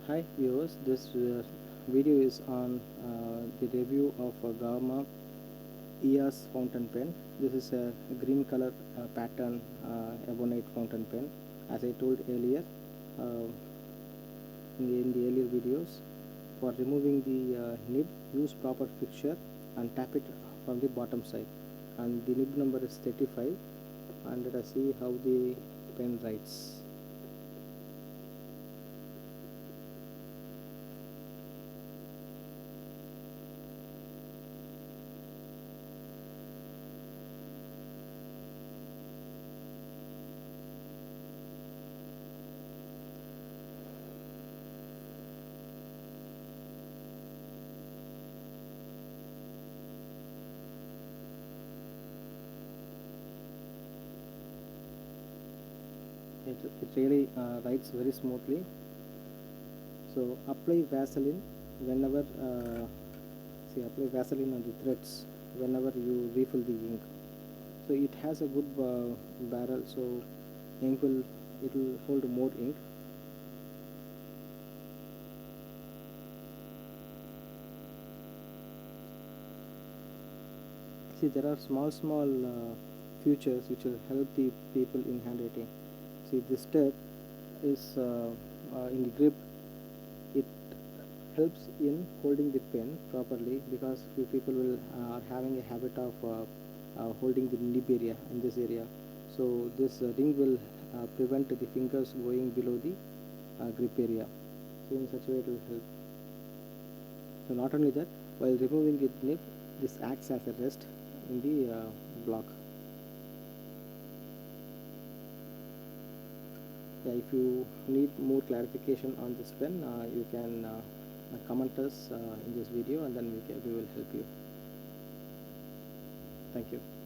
Hi viewers, this video is on the review of a Gama Eyas fountain pen. This is a green color pattern ebonite fountain pen. As I told earlier uh, in the earlier videos, for removing the nib, use proper fixture and tap it from the bottom side. And the nib number is 35. And let us see how the pen writes. It really writes very smoothly. So apply Vaseline whenever apply Vaseline on the threads whenever you refill the ink. So it has a good barrel, so it will hold more ink. See, there are small features which will help the people in handwriting. See, this step is in the grip. It helps in holding the pen properly, because few people will are having a habit of holding the nib area in this area. So this ring will prevent the fingers going below the grip area. So in such a way it will help. So not only that, while removing the nib, this acts as a rest in the block. Yeah, if you need more clarification on this pen, you can comment us in this video, and then we will help you. Thank you.